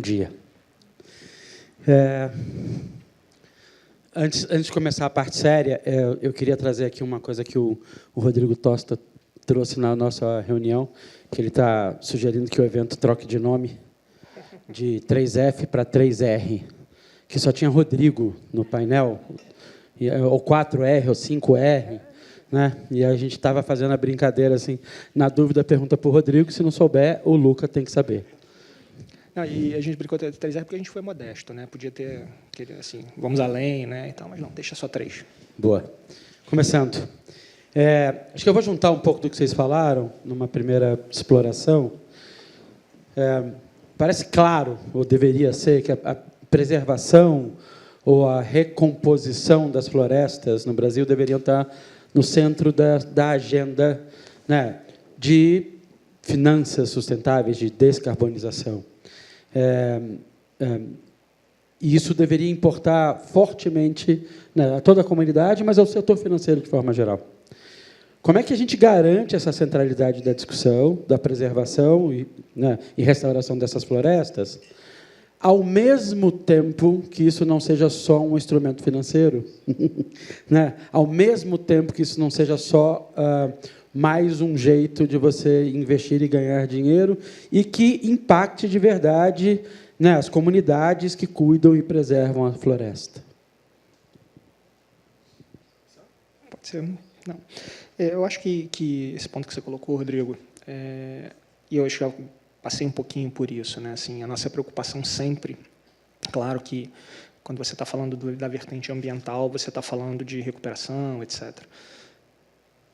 dia. Antes de começar a parte séria, eu queria trazer aqui uma coisa que o Rodrigo Tosta trouxe na nossa reunião, que ele está sugerindo que o evento troque de nome de 3F para 3R, que só tinha Rodrigo no painel, ou 4R, ou 5R, né? E a gente estava fazendo a brincadeira, assim, na dúvida, pergunta para o Rodrigo, se não souber, o Luca tem que saber. Não, e a gente brincou de 3R porque a gente foi modesto, né? Podia ter, assim, vamos além, né? Então, mas não, deixa só 3. Boa. Começando. Acho que eu vou juntar um pouco do que vocês falaram, numa primeira exploração. Parece claro, ou deveria ser, que a preservação ou a recomposição das florestas no Brasil deveriam estar no centro da agenda, né, de finanças sustentáveis, de descarbonização. E isso deveria importar fortemente, né, a toda a comunidade, mas ao setor financeiro de forma geral. Como é que a gente garante essa centralidade da discussão, da preservação e restauração dessas florestas, ao mesmo tempo que isso não seja só um instrumento financeiro, né? Ao mesmo tempo que isso não seja só mais um jeito de você investir e ganhar dinheiro, e que impacte de verdade, né, as comunidades que cuidam e preservam a floresta? Pode ser? Não. Eu acho que esse ponto que você colocou, Rodrigo, e eu acho que eu passei um pouquinho por isso, né? Assim, a nossa preocupação sempre, claro que quando você está falando da vertente ambiental, você está falando de recuperação, etc.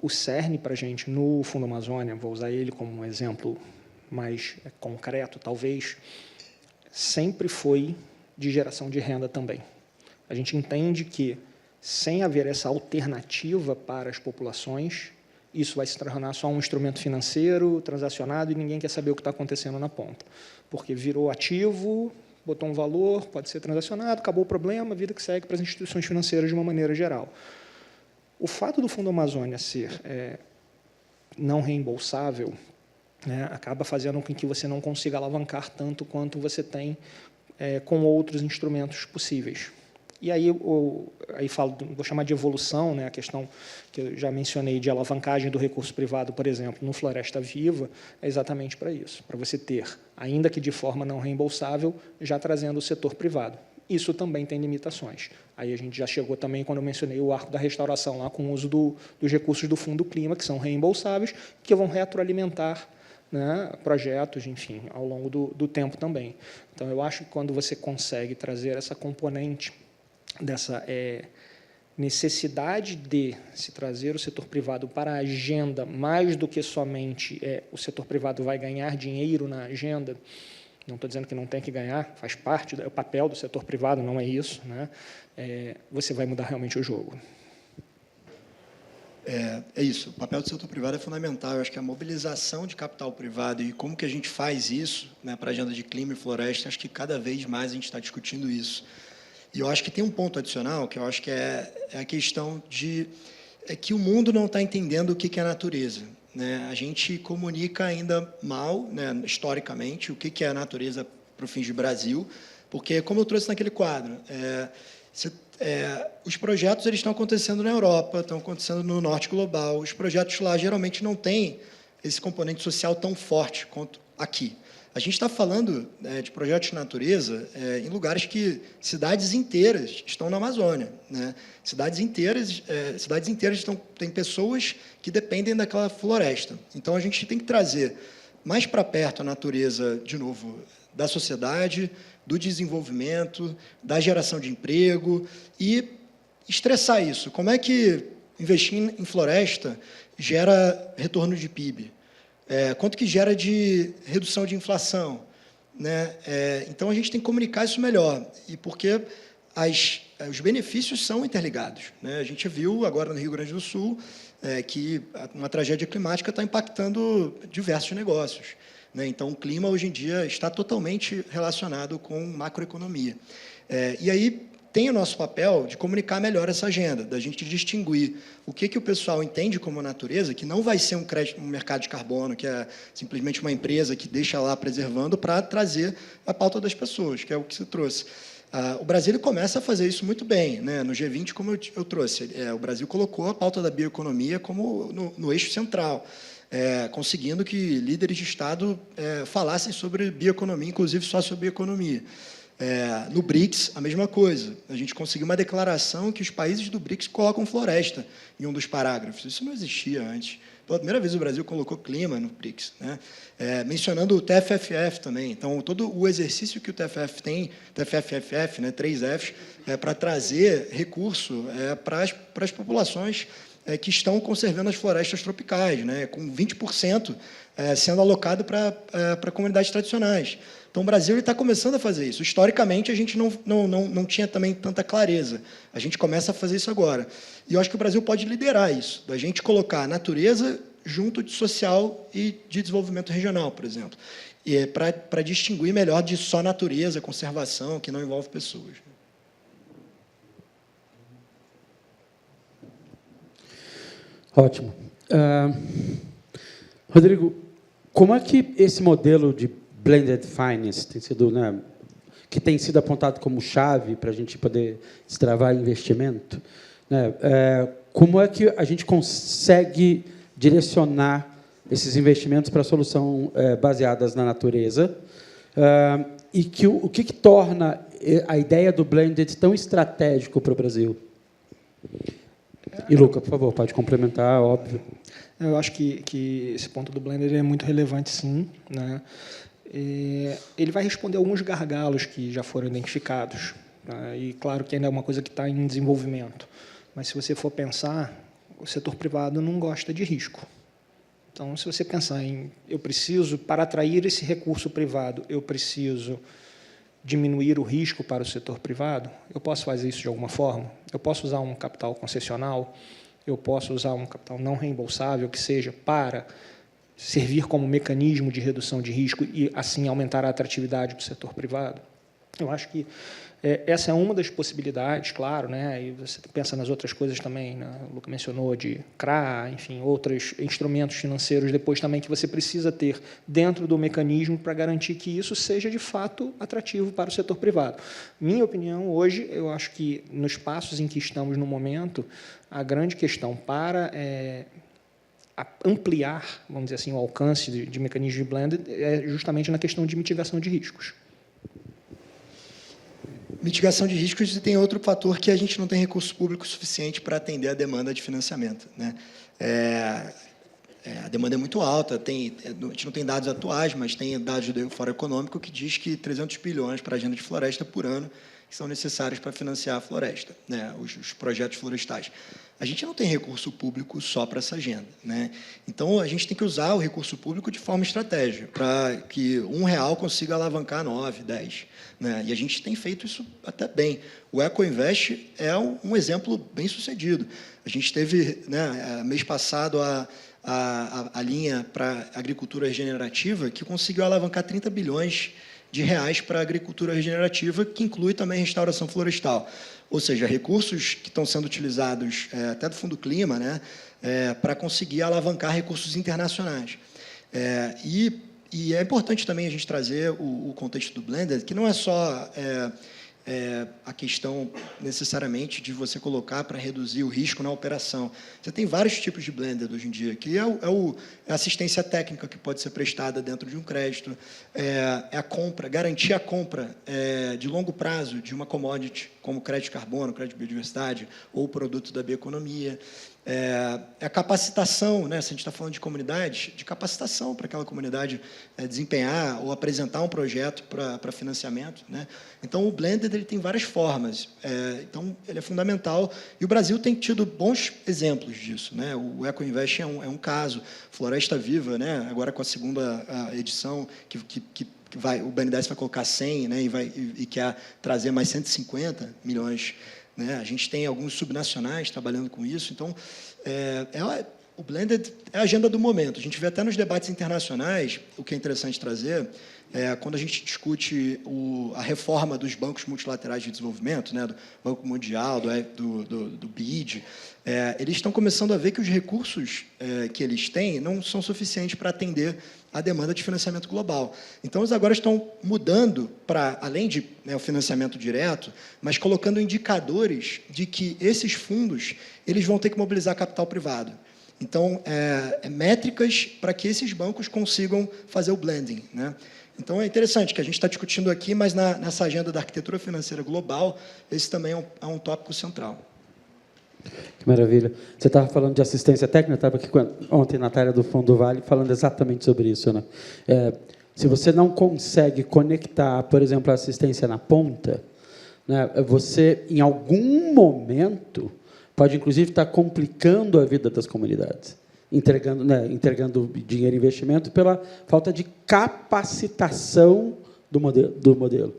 O cerne para a gente no Fundo Amazônia, vou usar ele como um exemplo mais concreto, talvez, sempre foi de geração de renda também. A gente entende que, sem haver essa alternativa para as populações, isso vai se tornar só um instrumento financeiro, transacionado, e ninguém quer saber o que está acontecendo na ponta. Porque virou ativo, botou um valor, pode ser transacionado, acabou o problema, a vida que segue para as instituições financeiras de uma maneira geral. O fato do Fundo Amazônia ser não reembolsável, né, acaba fazendo com que você não consiga alavancar tanto quanto você tem com outros instrumentos possíveis. E aí vou chamar de evolução, né, a questão que eu já mencionei de alavancagem do recurso privado, por exemplo, no Floresta Viva, é exatamente para isso, para você ter, ainda que de forma não reembolsável, já trazendo o setor privado. Isso também tem limitações. Aí a gente já chegou também, quando eu mencionei o arco da restauração, lá com o uso dos recursos do Fundo Clima, que são reembolsáveis, que vão retroalimentar, né, projetos, enfim, ao longo do tempo também. Então, eu acho que quando você consegue trazer essa componente dessa necessidade de se trazer o setor privado para a agenda, mais do que somente o setor privado vai ganhar dinheiro na agenda, não estou dizendo que não tem que ganhar, faz parte, é o papel do setor privado, não é isso, né? Você vai mudar realmente o jogo. É isso, o papel do setor privado é fundamental. Eu acho que a mobilização de capital privado e como que a gente faz isso, né, para a agenda de clima e floresta, acho que cada vez mais a gente está discutindo isso. E eu acho que tem um ponto adicional, que eu acho que é a questão de que o mundo não está entendendo o que é natureza, né? A gente comunica ainda mal, né, historicamente, o que é a natureza para o fim de Brasil, porque, como eu trouxe naquele quadro, os projetos eles estão acontecendo na Europa, estão acontecendo no norte global. Os projetos lá geralmente não têm esse componente social tão forte quanto aqui. A gente está falando de projetos de natureza em lugares que cidades inteiras estão na Amazônia, né? Cidades inteiras têm pessoas que dependem daquela floresta. Então, a gente tem que trazer mais para perto a natureza, de novo, da sociedade, do desenvolvimento, da geração de emprego e estressar isso. Como é que investir em floresta gera retorno de PIB? Quanto que gera de redução de inflação, né? Então, a gente tem que comunicar isso melhor, e porque os benefícios são interligados, né? A gente viu agora no Rio Grande do Sul que uma tragédia climática está impactando diversos negócios, né? Então, o clima, hoje em dia, está totalmente relacionado com macroeconomia. E aí, tem o nosso papel de comunicar melhor essa agenda, da gente distinguir o que o pessoal entende como natureza, que não vai ser um mercado de carbono, que é simplesmente uma empresa que deixa lá preservando para trazer a pauta das pessoas, que é o que se trouxe. O Brasil começa a fazer isso muito bem, né? No G20, como eu trouxe. O Brasil colocou a pauta da bioeconomia como no eixo central, conseguindo que líderes de Estado falassem sobre bioeconomia, inclusive sociobioeconomia. No BRICS, a mesma coisa. A gente conseguiu uma declaração que os países do BRICS colocam floresta em um dos parágrafos. Isso não existia antes. Pela primeira vez, o Brasil colocou clima no BRICS, né? Mencionando o TFFF também. Então, todo o exercício que o TFF tem, TFFF, né, 3 Fs, para trazer recurso para as populações que estão conservando as florestas tropicais, né, com 20% sendo alocado para comunidades tradicionais. Então, o Brasil está começando a fazer isso. Historicamente, a gente não tinha também tanta clareza. A gente começa a fazer isso agora. E eu acho que o Brasil pode liderar isso, da gente colocar a natureza junto de social e de desenvolvimento regional, por exemplo, e para distinguir melhor de só natureza, conservação, que não envolve pessoas. Ótimo. Rodrigo, como é que esse modelo de blended finance tem sido, né, que tem sido apontado como chave para a gente poder destravar investimento, né, como é que a gente consegue direcionar esses investimentos para solução baseadas na natureza e o que torna a ideia do blended tão estratégico para o Brasil? E, Luca, por favor, pode complementar, óbvio. Eu acho que esse ponto do blended é muito relevante, sim, né? Ele vai responder alguns gargalos que já foram identificados, né? E, claro, que ainda é uma coisa que está em desenvolvimento. Mas, se você for pensar, o setor privado não gosta de risco. Então, se você pensar em, eu preciso, para atrair esse recurso privado, eu preciso diminuir o risco para o setor privado, eu posso fazer isso de alguma forma? Eu posso usar um capital concessional, eu posso usar um capital não reembolsável, que seja, para servir como mecanismo de redução de risco e, assim, aumentar a atratividade do setor privado? Eu acho que essa é uma das possibilidades, claro, né? E você pensa nas outras coisas também, né? O Luca mencionou de CRA, enfim, outros instrumentos financeiros depois também que você precisa ter dentro do mecanismo para garantir que isso seja, de fato, atrativo para o setor privado. Minha opinião, hoje, eu acho que, nos passos em que estamos no momento, a grande questão para ampliar, vamos dizer assim, o alcance de mecanismos de blended é justamente na questão de mitigação de riscos. Mitigação de riscos, e tem outro fator que a gente não tem recurso público suficiente para atender a demanda de financiamento, né? A demanda é muito alta, a gente não tem dados atuais, mas tem dados do Fórum Econômico que diz que 300 bilhões para a agenda de floresta por ano que são necessários para financiar a floresta, né? Os projetos florestais. A gente não tem recurso público só para essa agenda, né? Então, a gente tem que usar o recurso público de forma estratégica, para que R$1 consiga alavancar 9, 10. Né? E a gente tem feito isso até bem. O EcoInvest é um exemplo bem sucedido. A gente teve, né, mês passado, a linha para agricultura regenerativa, que conseguiu alavancar 30 bilhões de reais para a agricultura regenerativa, que inclui também restauração florestal. Ou seja, recursos que estão sendo utilizados até do Fundo Clima, né, para conseguir alavancar recursos internacionais. E é importante também a gente trazer o contexto do blended, que não é só a questão, necessariamente, de você colocar para reduzir o risco na operação. Você tem vários tipos de blended hoje em dia, que é a assistência técnica que pode ser prestada dentro de um crédito, a compra, garantir a compra de longo prazo de uma commodity, como crédito de carbono, crédito de biodiversidade, ou produto da bioeconomia. A capacitação, né? Se a gente está falando de comunidade, de capacitação para aquela comunidade desempenhar ou apresentar um projeto para financiamento, né? Então, o blended ele tem várias formas, então ele é fundamental, e o Brasil tem tido bons exemplos disso, né? O EcoInvest é um caso, Floresta Viva, né? Agora com a segunda edição, que o BNDES vai colocar 100, né? E quer trazer mais 150 milhões. Né? A gente tem alguns subnacionais trabalhando com isso, então o blended é a agenda do momento. A gente vê até nos debates internacionais, o que é interessante trazer, quando a gente discute a reforma dos bancos multilaterais de desenvolvimento, né, do Banco Mundial, do BID, eles estão começando a ver que os recursos que eles têm não são suficientes para atender a demanda de financiamento global. Então, eles agora estão mudando para, além de o financiamento direto, mas colocando indicadores de que esses fundos eles vão ter que mobilizar capital privado. Então, métricas para que esses bancos consigam fazer o blending, né? Então, é interessante que a gente está discutindo aqui, mas nessa agenda da arquitetura financeira global, esse também é um tópico central. Que maravilha. Você estava falando de assistência técnica, estava aqui ontem na Natália do Fundo Vale falando exatamente sobre isso, né? Se você não consegue conectar, por exemplo, a assistência na ponta, né, você, em algum momento, pode, inclusive, estar complicando a vida das comunidades, entregando dinheiro e investimento pela falta de capacitação do modelo.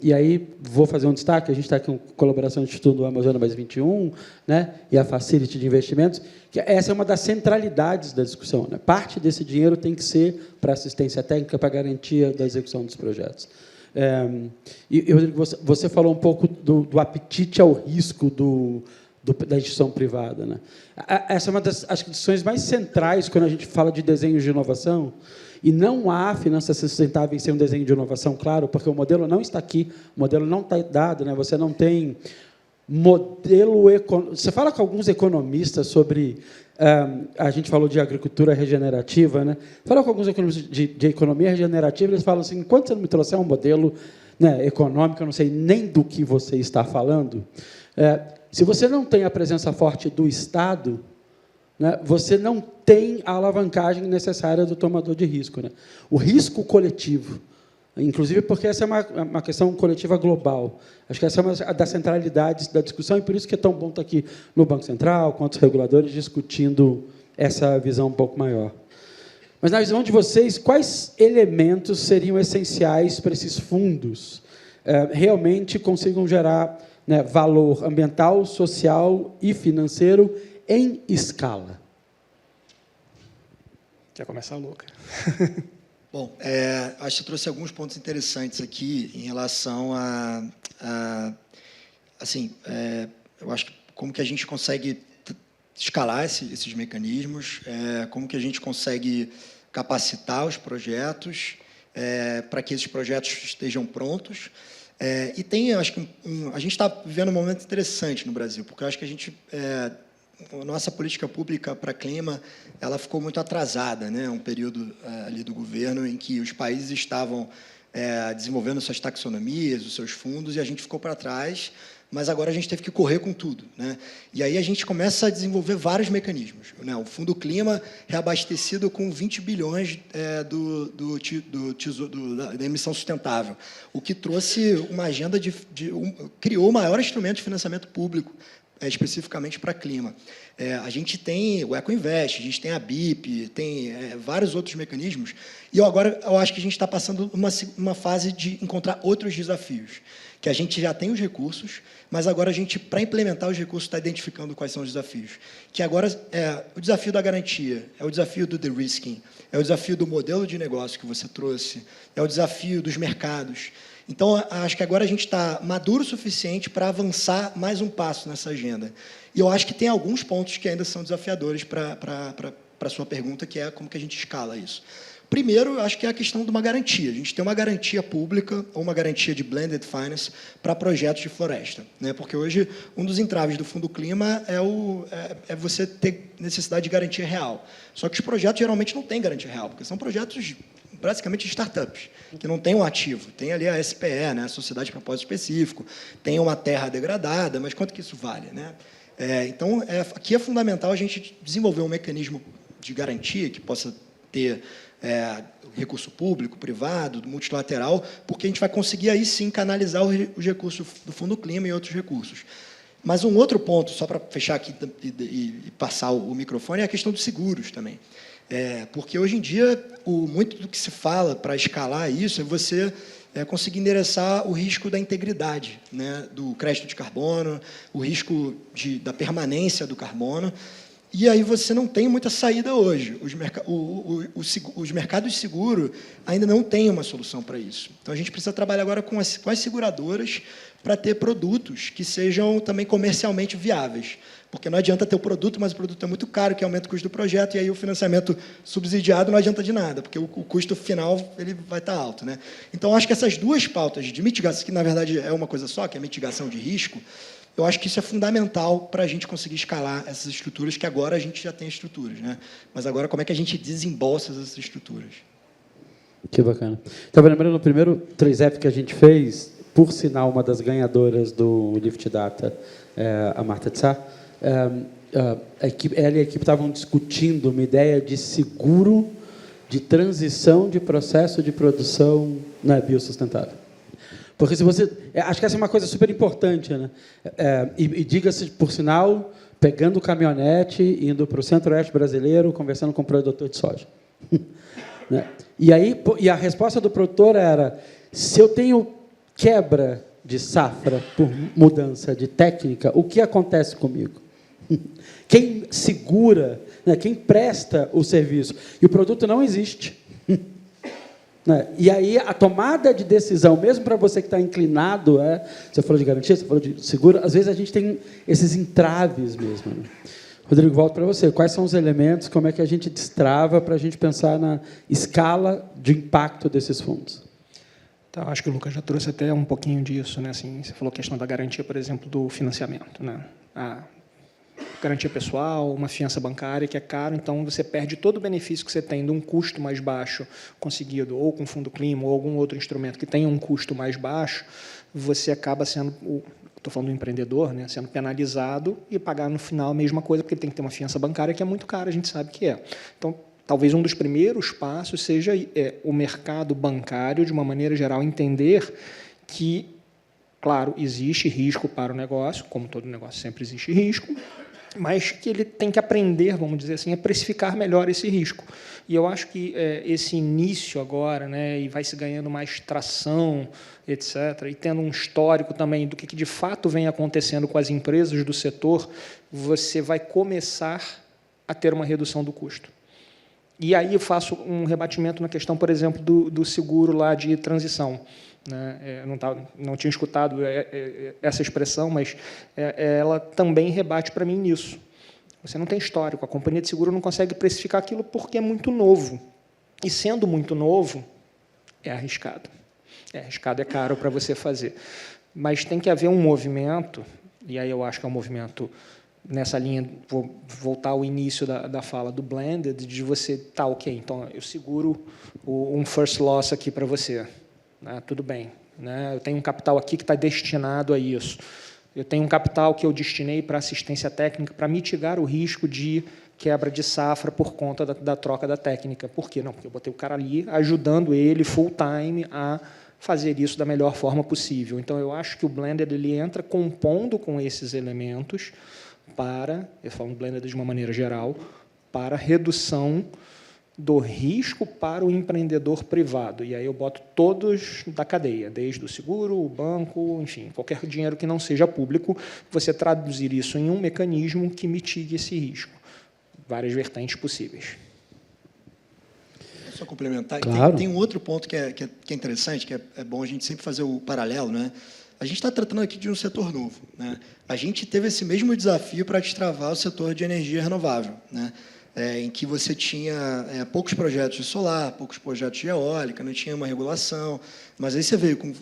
E aí, vou fazer um destaque, a gente está com colaboração do Instituto Amazonas Mais 21, né, e a Facility de Investimentos, que essa é uma das centralidades da discussão, né? Parte desse dinheiro tem que ser para assistência técnica, para garantia da execução dos projetos. E Rodrigo, você falou um pouco do apetite ao risco da instituição privada, né? Essa é uma das discussões mais centrais quando a gente fala de desenhos de inovação, e não há finanças sustentáveis sem um desenho de inovação, claro, porque o modelo não está aqui, o modelo não está dado, né? Você não tem modelo econômico. Você fala com alguns economistas sobre... a gente falou de agricultura regenerativa, né? Fala com alguns economistas de economia regenerativa, eles falam assim, enquanto você não me trouxer um modelo, né, econômico, eu não sei nem do que você está falando, se você não tem a presença forte do Estado, né, você não tem a alavancagem necessária do tomador de risco, né? O risco coletivo, inclusive porque essa é uma questão coletiva global. Acho que essa é uma das centralidades da discussão, e por isso que é tão bom estar aqui no Banco Central, com os reguladores, discutindo essa visão um pouco maior. Mas, na visão de vocês, quais elementos seriam essenciais para esses fundos realmente consigam gerar, né, valor ambiental, social e financeiro em escala? Quer começar, Luca? Bom, acho que você trouxe alguns pontos interessantes aqui em relação assim, eu acho que como que a gente consegue escalar esses mecanismos, como que a gente consegue capacitar os projetos para que esses projetos estejam prontos. E tem, acho que a gente está vivendo um momento interessante no Brasil, porque eu acho que a nossa política pública para clima, ela ficou muito atrasada, né? Um período ali do governo em que os países estavam desenvolvendo suas taxonomias, os seus fundos, e a gente ficou para trás, mas agora a gente teve que correr com tudo, né? E aí a gente começa a desenvolver vários mecanismos, né? O Fundo Clima reabastecido com 20 bilhões da emissão sustentável, o que trouxe uma agenda criou o maior instrumento de financiamento público, especificamente para clima. A gente tem o EcoInvest, a gente tem a BIP, tem vários outros mecanismos, e agora eu acho que a gente está passando uma fase de encontrar outros desafios, que a gente já tem os recursos, mas agora a gente, para implementar os recursos, está identificando quais são os desafios. Que agora o desafio da garantia, é o desafio do de-risking, é o desafio do modelo de negócio que você trouxe, é o desafio dos mercados. Então, acho que agora a gente está maduro o suficiente para avançar mais um passo nessa agenda. E eu acho que tem alguns pontos que ainda são desafiadores para a sua pergunta, que é como que a gente escala isso. Primeiro, eu acho que é a questão de uma garantia. A gente tem uma garantia pública ou uma garantia de blended finance para projetos de floresta, né? Porque hoje um dos entraves do Fundo Clima é você ter necessidade de garantia real. Só que os projetos geralmente não têm garantia real, porque são projetos praticamente startups, que não tem um ativo. Tem ali a SPE, né, a Sociedade de Propósito Específico, tem uma terra degradada, mas quanto que isso vale, né? Então, aqui é fundamental a gente desenvolver um mecanismo de garantia que possa ter recurso público, privado, multilateral, porque a gente vai conseguir aí sim canalizar os recursos do Fundo Clima e outros recursos. Mas um outro ponto, só para fechar aqui e passar o microfone, é a questão dos seguros também. Porque hoje em dia, muito do que se fala para escalar isso é você conseguir endereçar o risco da integridade, né, do crédito de carbono, o risco da permanência do carbono. E aí você não tem muita saída hoje. Os mercados de seguro ainda não têm uma solução para isso. Então, a gente precisa trabalhar agora com as seguradoras para ter produtos que sejam também comercialmente viáveis. Porque não adianta ter o produto, mas o produto é muito caro, que aumenta o custo do projeto, e aí o financiamento subsidiado não adianta de nada, porque o custo final ele vai estar alto, né? Então, acho que essas duas pautas de mitigação, que na verdade é uma coisa só, que é mitigação de risco, eu acho que isso é fundamental para a gente conseguir escalar essas estruturas, que agora a gente já tem estruturas, né? Mas agora, como é que a gente desembolsa essas estruturas? Que bacana. Estava lembrando do primeiro 3F que a gente fez, por sinal, uma das ganhadoras do Lift Data, a Marta de Sá, ela e a equipe estavam discutindo uma ideia de seguro de transição de processo de produção biossustentável. Porque se você... Acho que essa é uma coisa super importante, né? E diga-se, por sinal, pegando o caminhonete, indo para o centro-oeste brasileiro, conversando com o produtor de soja. Né? E a resposta do produtor era, se eu tenho quebra de safra por mudança de técnica, o que acontece comigo? Quem segura, né, quem presta o serviço? E o produto não existe. Né? E aí, a tomada de decisão, mesmo para você que está inclinado, você falou de garantia, você falou de seguro, às vezes a gente tem esses entraves mesmo. Né? Rodrigo, volto para você. Quais são os elementos, como é que a gente destrava para a gente pensar na escala de impacto desses fundos? Então, acho que o Lucas já trouxe até um pouquinho disso, né? Assim, você falou a questão da garantia, por exemplo, do financiamento, né? A garantia pessoal, uma fiança bancária, que é caro, então você perde todo o benefício que você tem de um custo mais baixo conseguido, ou com fundo clima, ou algum outro instrumento que tenha um custo mais baixo, você acaba sendo, estou falando do empreendedor, né, sendo penalizado e pagar no final a mesma coisa, porque ele tem que ter uma fiança bancária que é muito cara, a gente sabe que é. Então, talvez um dos primeiros passos seja o mercado bancário, de uma maneira geral, entender que, claro, existe risco para o negócio, como todo negócio sempre existe risco, mas que ele tem que aprender, vamos dizer assim, a precificar melhor esse risco. E eu acho que esse início agora, né, e vai se ganhando mais tração, etc., e tendo um histórico também do que de fato vem acontecendo com as empresas do setor, você vai começar a ter uma redução do custo. E aí eu faço um rebatimento na questão, por exemplo, do seguro lá de transição. Né? Não tinha escutado essa expressão, mas ela também rebate para mim nisso. Você não tem histórico, a companhia de seguro não consegue precificar aquilo porque é muito novo. E, sendo muito novo, é arriscado. É arriscado, é caro para você fazer. Mas tem que haver um movimento, e aí eu acho que é um movimento nessa linha, vou voltar ao início da fala do blended, de você, ok, então eu seguro um first loss aqui para você. Tudo bem. Né? Eu tenho um capital aqui que está destinado a isso. Eu tenho um capital que eu destinei para assistência técnica, para mitigar o risco de quebra de safra por conta da troca da técnica. Por quê? Não, porque eu botei o cara ali ajudando ele full time a fazer isso da melhor forma possível. Então, eu acho que o blended ele entra compondo com esses elementos para, eu falo blended de uma maneira geral, para redução do risco para o empreendedor privado. E aí eu boto todos da cadeia, desde o seguro, o banco, enfim, qualquer dinheiro que não seja público, você traduzir isso em um mecanismo que mitigue esse risco. Várias vertentes possíveis. Só complementar, claro. Tem um outro ponto que é interessante, que é bom a gente sempre fazer o paralelo, né? A gente está tratando aqui de um setor novo, né? A gente teve esse mesmo desafio para destravar o setor de energia renovável, né? Em que você tinha poucos projetos de solar, poucos projetos de eólica, não tinha uma regulação, mas aí você veio com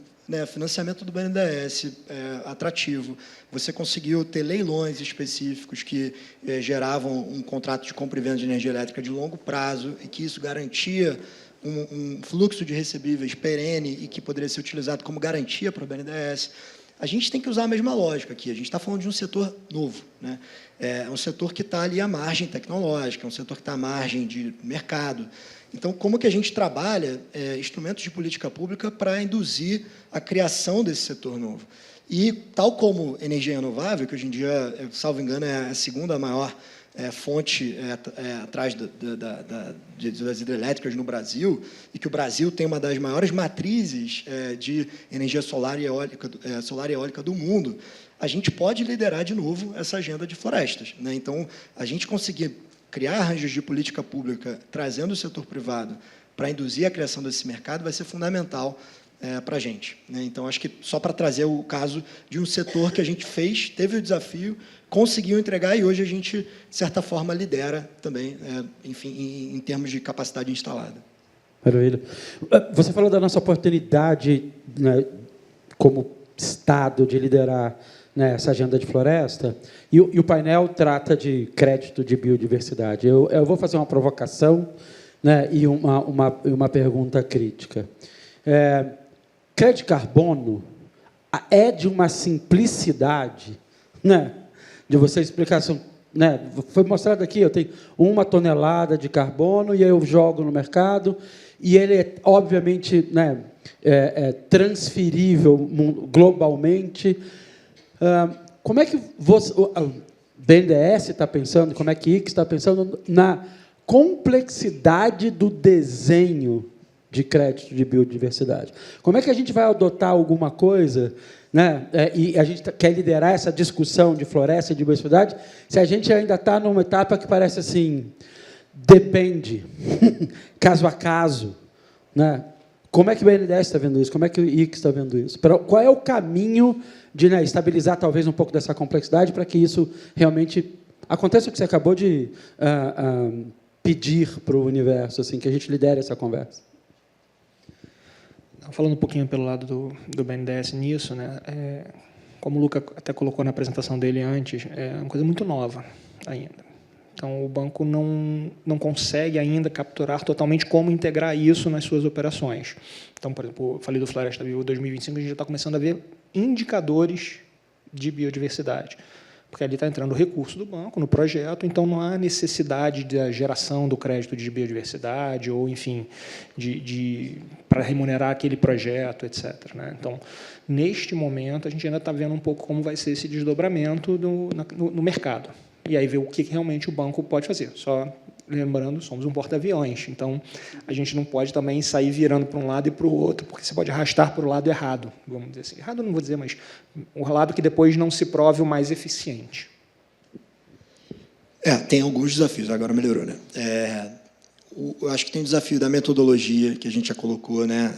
financiamento do BNDES atrativo, você conseguiu ter leilões específicos que geravam um contrato de compra e venda de energia elétrica de longo prazo e que isso garantia um fluxo de recebíveis perene e que poderia ser utilizado como garantia para o BNDES. A gente tem que usar a mesma lógica aqui. A gente está falando de um setor novo, né? É um setor que está ali à margem tecnológica, é um setor que está à margem de mercado. Então, como que a gente trabalha instrumentos de política pública para induzir a criação desse setor novo? E, tal como energia renovável, que hoje em dia, salvo engano, é a segunda maior fonte atrás das hidrelétricas no Brasil, e que o Brasil tem uma das maiores matrizes de energia solar e eólica do mundo, a gente pode liderar de novo essa agenda de florestas, né? Então, a gente conseguir criar arranjos de política pública, trazendo o setor privado para induzir a criação desse mercado, vai ser fundamental para a gente, né? Então, acho que só para trazer o caso de um setor que a gente fez, teve o desafio, conseguiu entregar, e hoje a gente, de certa forma, lidera também, enfim, em termos de capacidade instalada. Maravilha. Você falou da nossa oportunidade, né, como Estado, de liderar, né, essa agenda de floresta, e o painel trata de crédito de biodiversidade. Eu vou fazer uma provocação, né, e uma pergunta crítica. Crédito de carbono é de uma simplicidade, né, de você explicar assim, né, foi mostrado aqui, eu tenho 1 tonelada de carbono e aí eu jogo no mercado, e ele é, obviamente, né, transferível globalmente. Como é que o BNDES está pensando, como é que IC está pensando na complexidade do desenho de crédito de biodiversidade? Como é que a gente vai adotar alguma coisa, né, e a gente quer liderar essa discussão de floresta e de biodiversidade, se a gente ainda está numa etapa que parece assim, depende, caso a caso, né? Como é que o BNDES está vendo isso? Como é que o IC está vendo isso? Qual é o caminho de, né, estabilizar talvez um pouco dessa complexidade para que isso realmente aconteça o que você acabou de pedir para o universo, assim, que a gente lidere essa conversa? Falando um pouquinho pelo lado do BNDES nisso, né, como o Luca até colocou na apresentação dele antes, é uma coisa muito nova ainda. Então, o banco não consegue ainda capturar totalmente como integrar isso nas suas operações. Então, por exemplo, eu falei do Floresta Viva 2025, a gente já está começando a ver indicadores de biodiversidade, porque ali está entrando o recurso do banco no projeto, então não há necessidade da geração do crédito de biodiversidade ou, enfim, para remunerar aquele projeto, etc., né? Então, neste momento, a gente ainda está vendo um pouco como vai ser esse desdobramento no mercado. E aí ver o que realmente o banco pode fazer. Só lembrando, somos um porta-aviões, então a gente não pode também sair virando para um lado e para o outro, porque você pode arrastar para o lado errado, vamos dizer assim. Errado não vou dizer, mas o lado que depois não se prove o mais eficiente. Tem alguns desafios, agora melhorou, né? Eu acho que tem o desafio da metodologia, que a gente já colocou, né?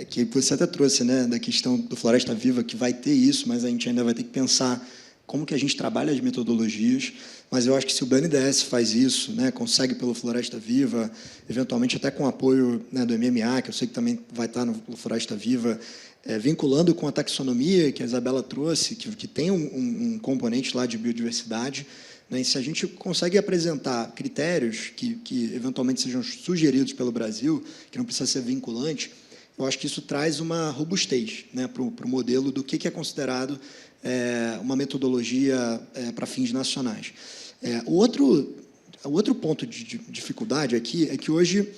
Que você até trouxe, né? Da questão do Floresta Viva, que vai ter isso, mas a gente ainda vai ter que pensar como que a gente trabalha as metodologias, mas eu acho que se o BNDES faz isso, né, consegue pelo Floresta Viva, eventualmente até com apoio, né, do MMA, que eu sei que também vai estar no Floresta Viva, vinculando com a taxonomia que a Isabela trouxe, que tem um componente lá de biodiversidade, né, e se a gente consegue apresentar critérios que eventualmente sejam sugeridos pelo Brasil, que não precisa ser vinculante, eu acho que isso traz uma robustez, né, para o modelo do que é considerado uma metodologia para fins nacionais. O outro ponto de dificuldade aqui é que hoje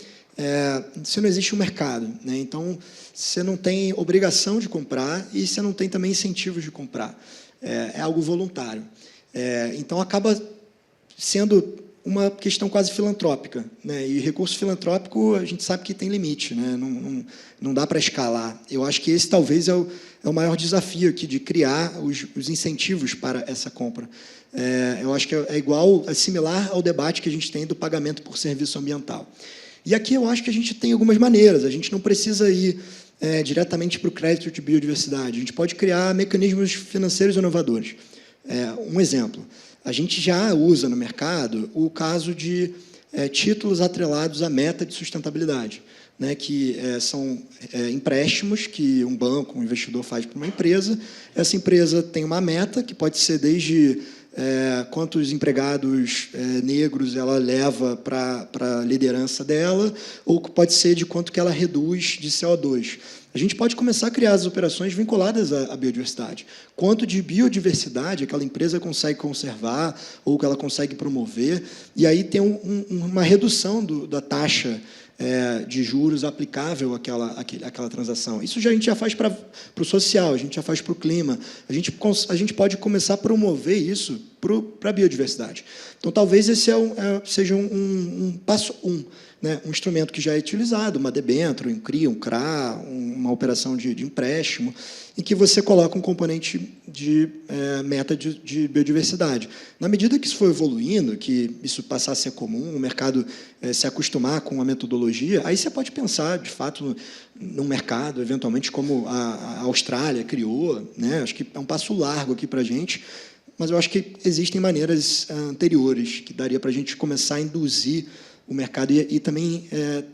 você não existe um mercado, né? Então você não tem obrigação de comprar e você não tem também incentivos de comprar. É algo voluntário. Então acaba sendo uma questão quase filantrópica, né? E recurso filantrópico a gente sabe que tem limite, né? Não dá para escalar. Eu acho que esse talvez é o maior desafio aqui, de criar os incentivos para essa compra. Eu acho que é similar ao debate que a gente tem do pagamento por serviço ambiental. E aqui eu acho que a gente tem algumas maneiras, a gente não precisa ir diretamente para o crédito de biodiversidade, a gente pode criar mecanismos financeiros inovadores. Um exemplo, a gente já usa no mercado o caso de títulos atrelados à meta de sustentabilidade, né, que são empréstimos que um banco, um investidor faz para uma empresa. Essa empresa tem uma meta, que pode ser desde quantos empregados negros ela leva para a liderança dela, ou pode ser de quanto que ela reduz de CO2. A gente pode começar a criar as operações vinculadas à biodiversidade. Quanto de biodiversidade aquela empresa consegue conservar ou que ela consegue promover, e aí tem uma redução da taxa de juros aplicável àquela transação. Isso a gente já faz para o social, a gente já faz para o clima. A gente pode começar a promover isso para a biodiversidade. Então, talvez esse seja um passo 1, né? Um instrumento que já é utilizado, uma debênture, um CRI, um CRA, uma operação de empréstimo, em que você coloca um componente de meta de biodiversidade. Na medida que isso for evoluindo, que isso passar a ser comum, o mercado se acostumar com a metodologia, aí você pode pensar, de fato, num mercado, eventualmente, como a Austrália criou, né? Acho que é um passo largo aqui para a gente, mas eu acho que existem maneiras anteriores que daria para a gente começar a induzir o mercado e também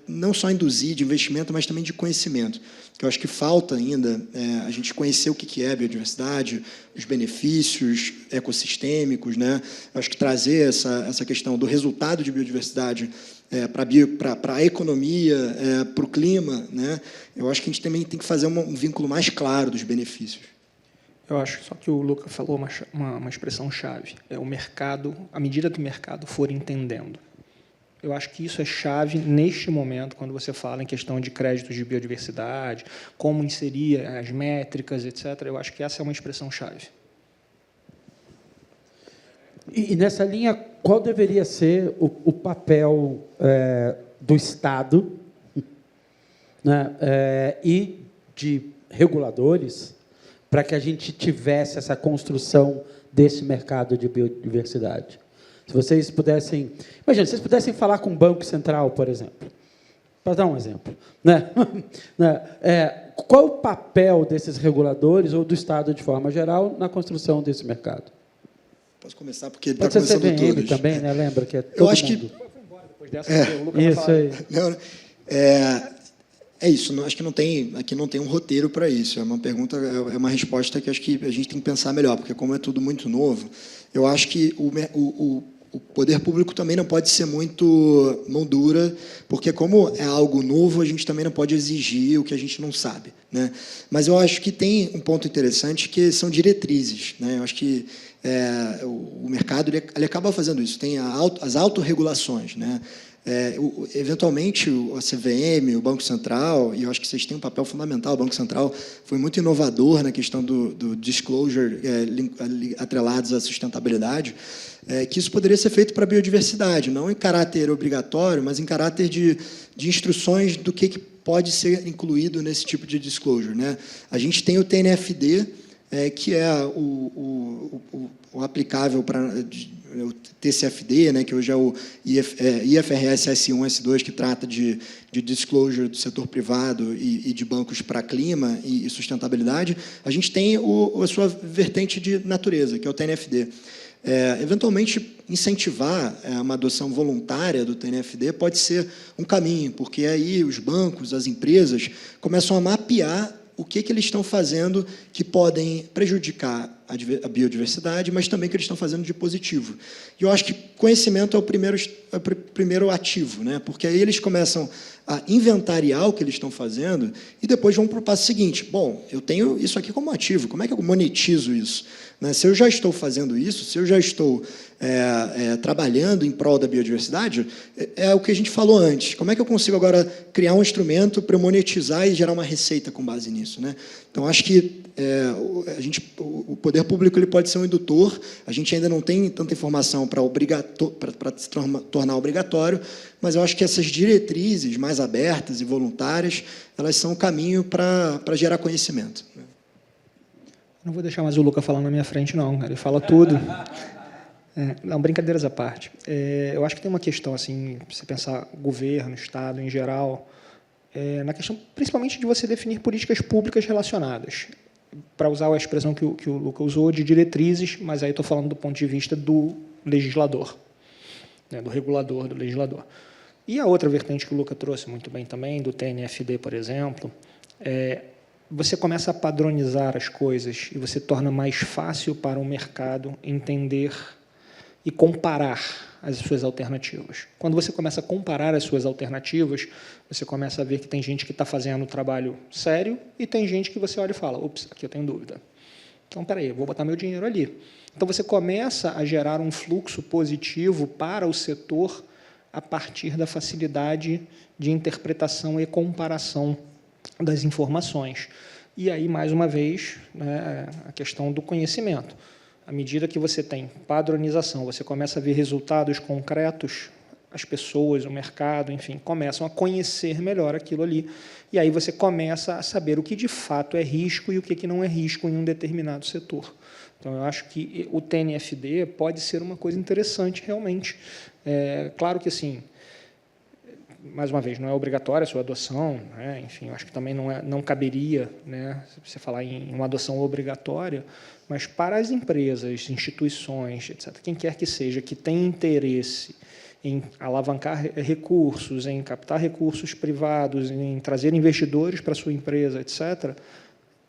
não só induzir de investimento, mas também de conhecimento, que eu acho que falta ainda a gente conhecer o que é biodiversidade, os benefícios ecossistêmicos, né? Eu acho que trazer essa questão do resultado de biodiversidade para a economia, para o clima, né? Eu acho que a gente também tem que fazer um vínculo mais claro dos benefícios. Eu acho só que o Luca falou uma expressão-chave, é o mercado, à medida que o mercado for entendendo. Eu acho que isso é chave neste momento, quando você fala em questão de créditos de biodiversidade, como inserir as métricas, etc. Eu acho que essa é uma expressão-chave. E nessa linha, qual deveria ser o papel do Estado, né, e de reguladores para que a gente tivesse essa construção desse mercado de biodiversidade? Se vocês pudessem... Imagina, se vocês pudessem falar com o Banco Central, por exemplo, para dar um exemplo, né? Qual o papel desses reguladores ou do Estado, de forma geral, na construção desse mercado? Posso começar, porque ele está Pode ser começando CVM todos. também, né? Lembra que é todo Eu acho mundo. que... Isso aí. Não, é isso. Acho que aqui não tem um roteiro para isso. É uma pergunta, é uma resposta que acho que a gente tem que pensar melhor, porque como é tudo muito novo, eu acho que o poder público também não pode ser muito mão dura, porque como é algo novo, a gente também não pode exigir o que a gente não sabe, né? Mas eu acho que tem um ponto interessante que são diretrizes, né? Eu acho que o mercado ele acaba fazendo isso. Tem as autorregulações, né? Eventualmente, a CVM, o Banco Central, e eu acho que vocês têm um papel fundamental, o Banco Central foi muito inovador na questão do disclosure atrelados à sustentabilidade, que isso poderia ser feito para a biodiversidade, não em caráter obrigatório, mas em caráter de instruções do que pode ser incluído nesse tipo de disclosure, né? A gente tem o TNFD, que é o aplicável para o TCFD, né, que hoje é o IFRS S1, S2, que trata de disclosure do setor privado e de bancos para clima e sustentabilidade. A gente tem a sua vertente de natureza, que é o TNFD. Eventualmente, incentivar uma adoção voluntária do TNFD pode ser um caminho, porque aí os bancos, as empresas, começam a mapear o que eles estão fazendo que podem prejudicar a biodiversidade, mas também o que eles estão fazendo de positivo. E eu acho que conhecimento é o primeiro ativo, né? Porque aí eles começam a inventariar o que eles estão fazendo e depois vão para o passo seguinte. Bom, eu tenho isso aqui como ativo, como é que eu monetizo isso? Né? Se eu já estou fazendo isso, se eu já estou trabalhando em prol da biodiversidade, é o que a gente falou antes. Como é que eu consigo agora criar um instrumento para eu monetizar e gerar uma receita com base nisso, né? Então, acho que o poder público ele pode ser um indutor, a gente ainda não tem tanta informação para se tornar obrigatório, mas eu acho que essas diretrizes mais abertas e voluntárias, elas são o caminho para gerar conhecimento. Não vou deixar mais o Luca falar na minha frente, não. Ele fala tudo. Não, brincadeiras à parte. Eu acho que tem uma questão, assim, você pensar governo, Estado em geral, na questão principalmente de você definir políticas públicas relacionadas, para usar a expressão que o Luca usou, de diretrizes, mas aí estou falando do ponto de vista do legislador, né, do regulador, do legislador. E a outra vertente que o Luca trouxe muito bem também, do TNFD, por exemplo, você começa a padronizar as coisas e você torna mais fácil para o mercado entender e comparar as suas alternativas. Quando você começa a comparar as suas alternativas, você começa a ver que tem gente que está fazendo um trabalho sério e tem gente que você olha e fala, ops, aqui eu tenho dúvida. Então, espera aí, eu vou botar meu dinheiro ali. Então, você começa a gerar um fluxo positivo para o setor a partir da facilidade de interpretação e comparação das informações. E aí, mais uma vez, né, a questão do conhecimento. à medida que você tem padronização, você começa a ver resultados concretos, as pessoas, o mercado, enfim, começam a conhecer melhor aquilo ali, e aí você começa a saber o que de fato é risco e o que não é risco em um determinado setor. Então, eu acho que o TNFD pode ser uma coisa interessante, realmente. Claro que, assim, mais uma vez, não é obrigatória a sua adoção, né? Enfim, eu acho que também não caberia, né, você falar em uma adoção obrigatória, mas para as empresas, instituições, etc., quem quer que seja, que tem interesse em alavancar recursos, em captar recursos privados, em trazer investidores para a sua empresa, etc.,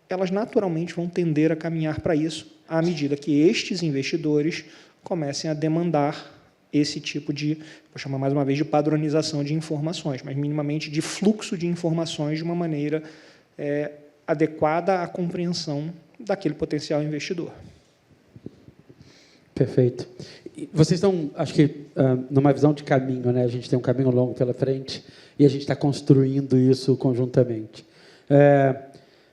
elas naturalmente vão tender a caminhar para isso, à medida que estes investidores comecem a demandar esse tipo de, vou chamar mais uma vez de padronização de informações, mas minimamente de fluxo de informações de uma maneira adequada à compreensão daquele potencial investidor. Perfeito. E vocês estão, acho que, numa visão de caminho, né? A gente tem um caminho longo pela frente e a gente está construindo isso conjuntamente.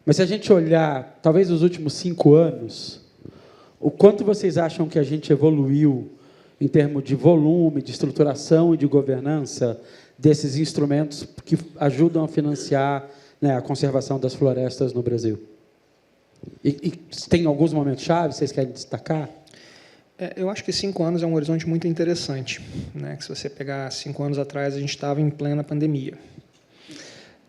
Mas se a gente olhar, talvez, os últimos 5 anos, o quanto vocês acham que a gente evoluiu em termos de volume, de estruturação e de governança desses instrumentos que ajudam a financiar, né, a conservação das florestas no Brasil? E tem alguns momentos-chave, vocês querem destacar? Eu acho que 5 anos é um horizonte muito interessante, né? Que se você pegar 5 anos atrás, a gente estava em plena pandemia.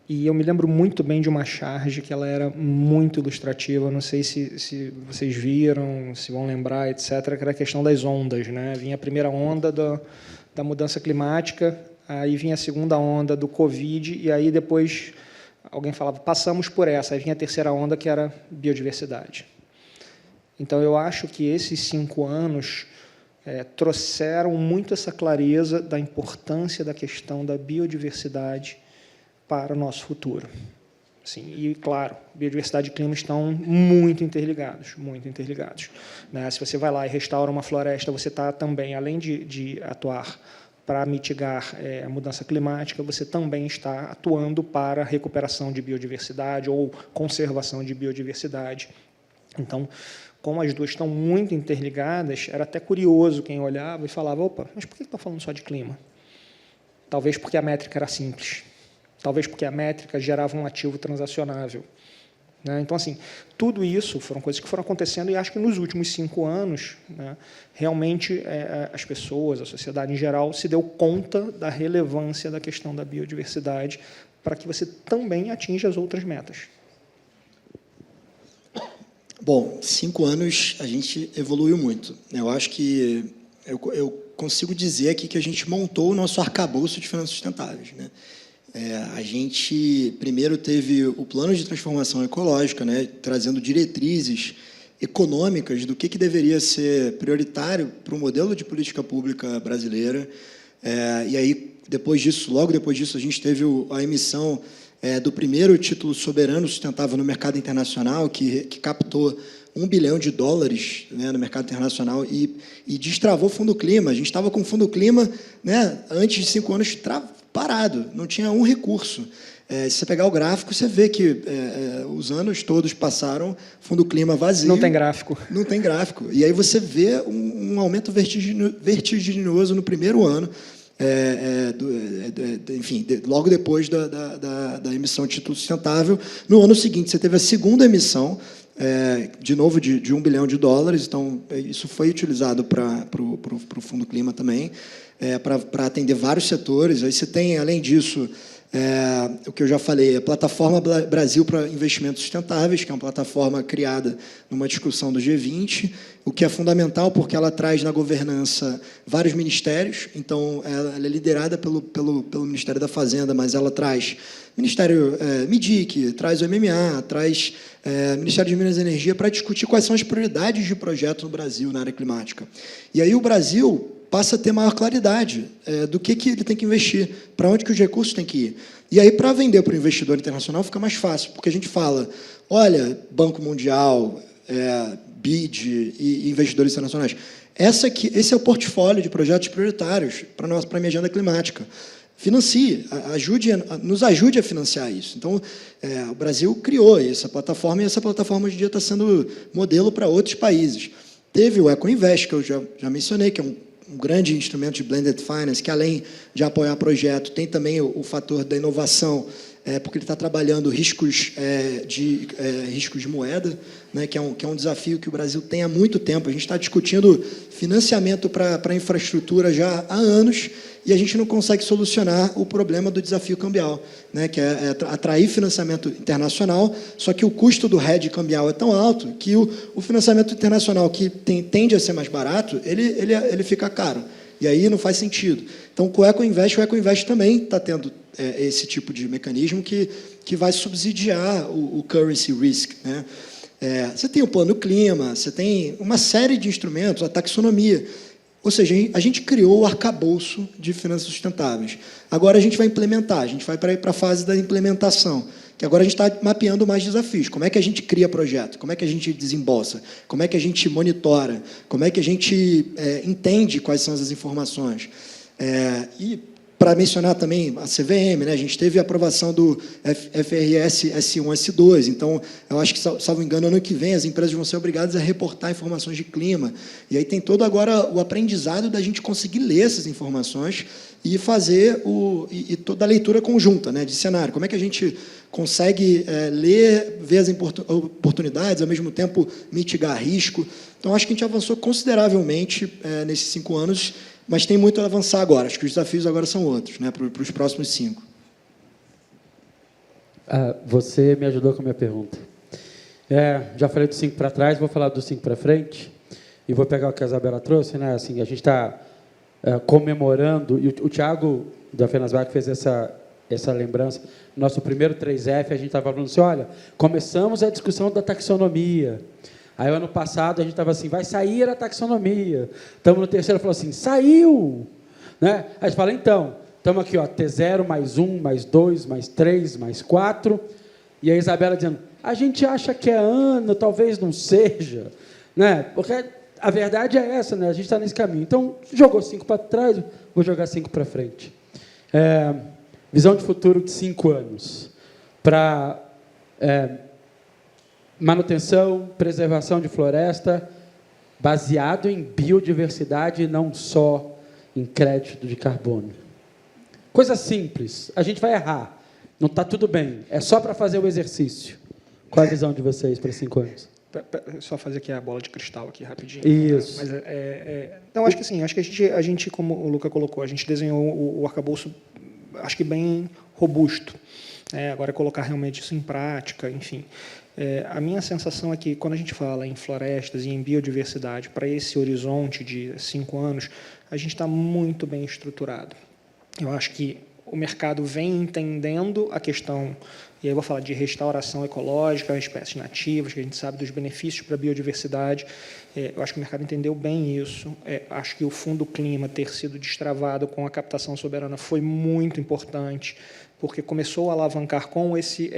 E eu me lembro muito bem de uma charge que ela era muito ilustrativa, não sei se vocês viram, se vão lembrar, etc., que era a questão das ondas, né? Vinha a primeira onda da mudança climática, aí vinha a segunda onda do Covid, e aí depois alguém falava, passamos por essa, aí vinha a terceira onda, que era biodiversidade. Então, eu acho que esses 5 anos trouxeram muito essa clareza da importância da questão da biodiversidade para o nosso futuro. Sim, e, claro, biodiversidade e clima estão muito interligados, né? Se você vai lá e restaura uma floresta, você está também, além de atuar para mitigar a mudança climática, você também está atuando para a recuperação de biodiversidade ou conservação de biodiversidade. Então, como as duas estão muito interligadas, era até curioso quem olhava e falava, opa, mas por que está falando só de clima? Talvez porque a métrica era simples. Talvez porque a métrica gerava um ativo transacionável. Né? Então, assim, tudo isso foram coisas que foram acontecendo e acho que nos últimos 5 anos, né, realmente as pessoas, a sociedade em geral, se deu conta da relevância da questão da biodiversidade para que você também atinja as outras metas. Bom, 5 anos a gente evoluiu muito. Eu acho que eu consigo dizer aqui que a gente montou o nosso arcabouço de finanças sustentáveis, né? A gente primeiro teve o plano de transformação ecológica, né, trazendo diretrizes econômicas do que deveria ser prioritário para o modelo de política pública brasileira. E aí, logo depois disso, a gente teve a emissão do primeiro título soberano sustentável no mercado internacional, que captou $1 bilhão, né, no mercado internacional e destravou o Fundo Clima. A gente estava com o Fundo Clima, né, antes de 5 anos parado, não tinha um recurso. Se você pegar o gráfico, você vê que os anos todos passaram, Fundo Clima vazio. Não tem gráfico. Não tem gráfico. E aí você vê um aumento vertiginoso no primeiro ano, enfim, logo depois da emissão de título sustentável. No ano seguinte, você teve a segunda emissão, de novo, de $1 bilhão. Então, isso foi utilizado para o Fundo Clima também, para atender vários setores. Aí você tem, além disso, o que eu já falei, a Plataforma Brasil para Investimentos Sustentáveis, que é uma plataforma criada numa discussão do G20, o que é fundamental porque ela traz na governança vários ministérios. Então, ela é liderada pelo Ministério da Fazenda, mas ela traz Ministério MIDIC, traz o MMA, traz Ministério de Minas e Energia para discutir quais são as prioridades de projeto no Brasil na área climática. E aí o Brasil passa a ter maior claridade do que ele tem que investir, para onde que os recursos têm que ir. E aí, para vender para o investidor internacional, fica mais fácil, porque a gente fala, olha, Banco Mundial, BID e investidores internacionais, esse é o portfólio de projetos prioritários para a minha agenda climática. Financie, nos ajude a financiar isso. Então, o Brasil criou essa plataforma, e essa plataforma hoje em dia está sendo modelo para outros países. teve o EcoInvest, que eu já mencionei, que é um grande instrumento de blended finance, que além de apoiar projeto, tem também o fator da inovação, porque ele está trabalhando riscos de moeda, né, que é um desafio que o Brasil tem há muito tempo. A gente está discutindo financiamento para a infraestrutura já há anos e a gente não consegue solucionar o problema do desafio cambial, né, que é atrair financiamento internacional, só que o custo do hedge cambial é tão alto que o financiamento internacional, que tende a ser mais barato, ele fica caro. E aí não faz sentido. Então, com o EcoInvest também está tendo esse tipo de mecanismo que vai subsidiar o currency risk, né? Você tem o plano clima, você tem uma série de instrumentos, a taxonomia. Ou seja, a gente criou o arcabouço de finanças sustentáveis. Agora a gente vai implementar, a gente vai para a fase da implementação, que agora a gente está mapeando mais desafios. Como é que a gente cria projeto? Como é que a gente desembolsa? Como é que a gente monitora? Como é que a gente entende quais são as informações? E, para mencionar também a CVM, né, a gente teve a aprovação do FRS S1, S2, então, eu acho que, salvo engano, ano que vem as empresas vão ser obrigadas a reportar informações de clima, e aí tem todo agora o aprendizado da gente conseguir ler essas informações e fazer toda a leitura conjunta, né, de cenário. Como é que a gente consegue ler, ver as oportunidades, ao mesmo tempo mitigar risco? Então, acho que a gente avançou consideravelmente nesses 5 anos, mas tem muito a avançar agora. Acho que os desafios agora são outros, né, para os próximos 5. Você me ajudou com a minha pergunta. Já falei do 5 para trás, vou falar do 5 para frente, e vou pegar o que a Isabela trouxe, né? Assim, a gente está comemorando, e o Thiago da Fenasvac fez essa lembrança. Nosso primeiro 3F, a gente estava falando assim, olha, começamos a discussão da taxonomia. Aí, ano passado, a gente estava assim, vai sair a taxonomia. Estamos no terceiro, falou assim, saiu! Né? Aí a gente fala, então, estamos aqui, ó, T0, mais 1, mais 2, mais 3, mais 4. E a Isabela dizendo, a gente acha que é ano, talvez não seja. Né? Porque a verdade é essa, né? A gente está nesse caminho. Então, jogou 5 para trás, vou jogar 5 para frente. Visão de futuro de 5 anos. Para... manutenção, preservação de floresta, baseado em biodiversidade e não só em crédito de carbono. Coisa simples, a gente vai errar, não está tudo bem, é só para fazer o exercício. Qual a visão de vocês para 5 anos? Só fazer aqui a bola de cristal aqui rapidinho. Isso. Mas não, acho que sim, acho que a gente, como o Luca colocou, a gente desenhou o arcabouço, acho que bem robusto. Agora colocar realmente isso em prática, enfim. A minha sensação é que, quando a gente fala em florestas e em biodiversidade, para esse horizonte de 5 anos, a gente está muito bem estruturado. Eu acho que o mercado vem entendendo a questão, e aí eu vou falar de restauração ecológica, espécies nativas, que a gente sabe dos benefícios para a biodiversidade. Eu acho que o mercado entendeu bem isso. Acho que o Fundo Clima ter sido destravado com a captação soberana foi muito importante, porque começou a alavancar com esse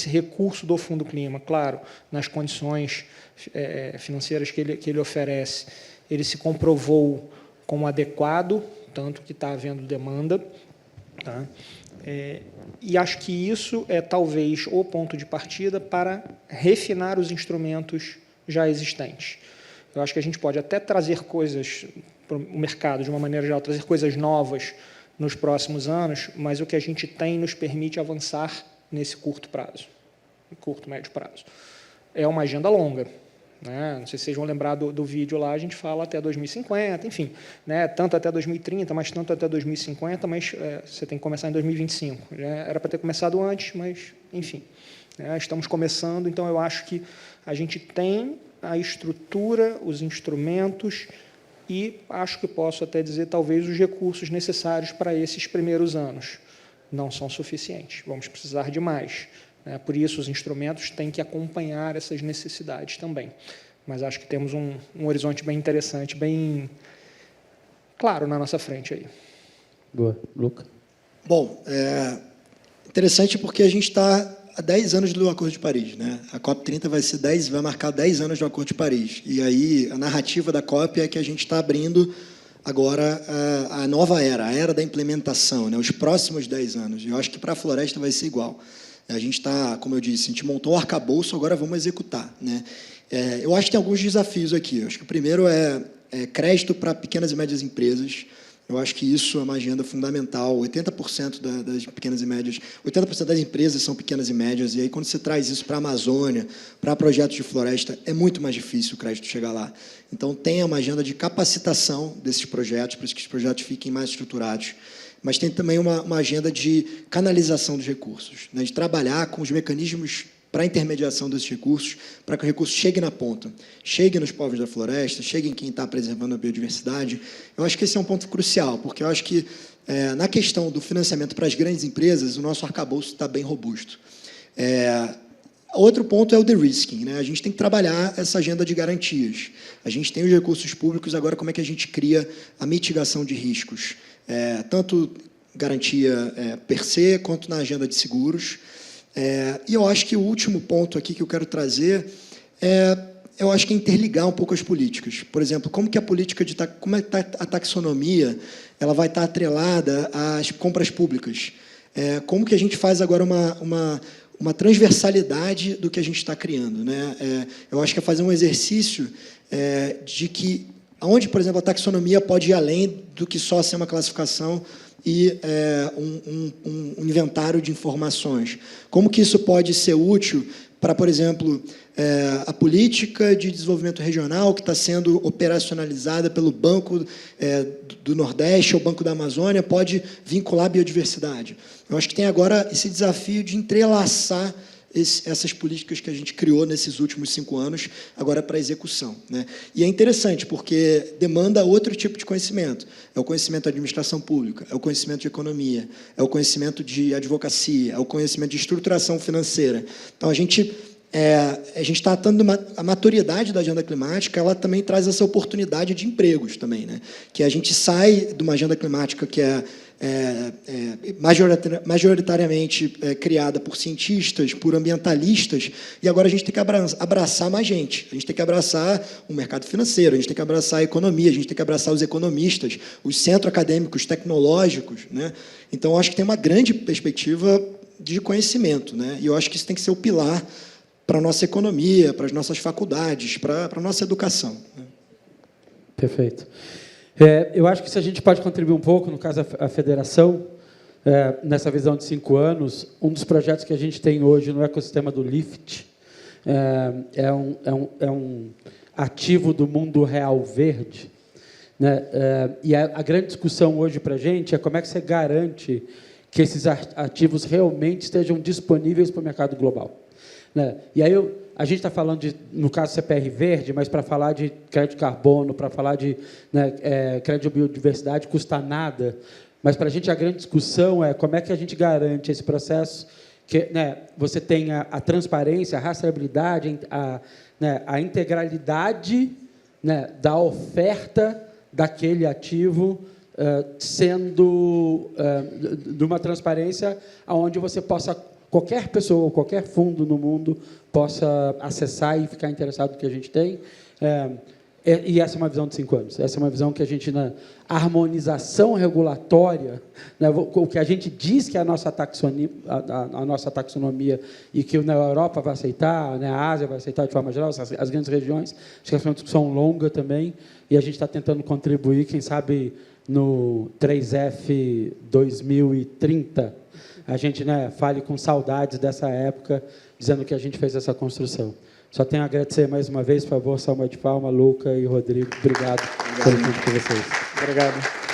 recurso do Fundo Clima, claro, nas condições financeiras que ele oferece, ele se comprovou como adequado, tanto que está havendo demanda. Tá? E acho que isso é, talvez, o ponto de partida para refinar os instrumentos já existentes. Eu acho que a gente pode até trazer coisas para o mercado, de uma maneira geral, trazer coisas novas nos próximos anos, mas o que a gente tem nos permite avançar nesse curto prazo, médio prazo. É uma agenda longa. Né? Não sei se vocês vão lembrar do vídeo lá, a gente fala até 2050, enfim, né? Tanto até 2030, mas tanto até 2050, mas você tem que começar em 2025. Era para ter começado antes, mas, enfim, né? Estamos começando, então eu acho que a gente tem a estrutura, os instrumentos e acho que posso até dizer, talvez, os recursos necessários para esses primeiros anos. Não são suficientes, vamos precisar de mais. Por isso, os instrumentos têm que acompanhar essas necessidades também. Mas acho que temos um horizonte bem interessante, bem claro na nossa frente aí. Boa. Luca? Bom, interessante porque a gente está há 10 anos do Acordo de Paris. Né? A COP30 vai marcar 10 anos do Acordo de Paris. E aí a narrativa da COP é que a gente está abrindo agora a nova era, a era da implementação, né? Os próximos 10 anos. Eu acho que para a floresta vai ser igual. A gente está, como eu disse, a gente montou o arcabouço, agora vamos executar. Né? Eu acho que tem alguns desafios aqui. Eu acho que o primeiro é crédito para pequenas e médias empresas. Eu acho que isso é uma agenda fundamental. 80% das pequenas e médias, 80% das empresas são pequenas e médias, e aí quando você traz isso para a Amazônia, para projetos de floresta, é muito mais difícil o crédito chegar lá. Então, tem uma agenda de capacitação desses projetos, para que os projetos fiquem mais estruturados. Mas tem também uma agenda de canalização dos recursos, né, de trabalhar com os mecanismos para a intermediação desses recursos, para que o recurso chegue na ponta, chegue nos povos da floresta, chegue em quem está preservando a biodiversidade. Eu acho que esse é um ponto crucial, porque eu acho que, na questão do financiamento para as grandes empresas, o nosso arcabouço está bem robusto. Outro ponto é o de-risking, né? A gente tem que trabalhar essa agenda de garantias. A gente tem os recursos públicos, agora como é que a gente cria a mitigação de riscos? Tanto garantia per se, quanto na agenda de seguros. E eu acho que o último ponto aqui que eu quero trazer eu acho que é interligar um pouco as políticas. Por exemplo, como que a política como é que tá a taxonomia, ela vai estar atrelada às compras públicas? Como que a gente faz agora uma transversalidade do que a gente está criando, né? Eu acho que é fazer um exercício de que, onde, por exemplo, a taxonomia pode ir além do que só ser uma classificação e um inventário de informações. Como que isso pode ser útil para, por exemplo, a política de desenvolvimento regional que está sendo operacionalizada pelo Banco do Nordeste ou Banco da Amazônia, pode vincular a biodiversidade. Eu acho que tem agora esse desafio de entrelaçar essas políticas que a gente criou nesses últimos 5 anos, agora para a execução, né? E é interessante, porque demanda outro tipo de conhecimento. É o conhecimento de administração pública, é o conhecimento de economia, é o conhecimento de advocacia, é o conhecimento de estruturação financeira. Então, a gente está tendo a maturidade da agenda climática, ela também traz essa oportunidade de empregos também, né? Que a gente sai de uma agenda climática que majoritariamente criada por cientistas, por ambientalistas, e agora a gente tem que abraçar mais gente. A gente tem que abraçar o mercado financeiro, a gente tem que abraçar a economia, a gente tem que abraçar os economistas, os centros acadêmicos tecnológicos, né? Então, eu acho que tem uma grande perspectiva de conhecimento, né? E eu acho que isso tem que ser o pilar para a nossa economia, para as nossas faculdades, para a nossa educação. Perfeito. Eu acho que se a gente pode contribuir um pouco, no caso a federação, nessa visão de 5 anos, um dos projetos que a gente tem hoje no ecossistema do LIFT é um ativo do mundo real verde, né? E a grande discussão hoje para a gente é como é que você garante que esses ativos realmente estejam disponíveis para o mercado global, né? E aí a gente está falando no caso CPR verde, mas para falar de crédito de carbono, para falar de crédito de biodiversidade, custa nada. Mas para a gente a grande discussão é como é que a gente garante esse processo, que, né, você tenha a transparência, a rastreabilidade, a integralidade, né, da oferta daquele ativo, sendo de uma transparência onde você possa, qualquer pessoa, qualquer fundo no mundo possa acessar e ficar interessado no que a gente tem. E essa é uma visão de 5 anos. Essa é uma visão que a gente, na harmonização regulatória, né, o que a gente diz que é a nossa taxonomia e que na Europa vai aceitar, né, a Ásia vai aceitar de forma geral, as grandes regiões, acho que essa é uma discussão longa também, e a gente está tentando contribuir, quem sabe, no 3F 2030, a gente, né, fale com saudades dessa época, dizendo que a gente fez essa construção. Só tenho a agradecer mais uma vez, por favor, salva de palma, Luca e Rodrigo. Obrigado pelo tempo de vocês. Obrigado.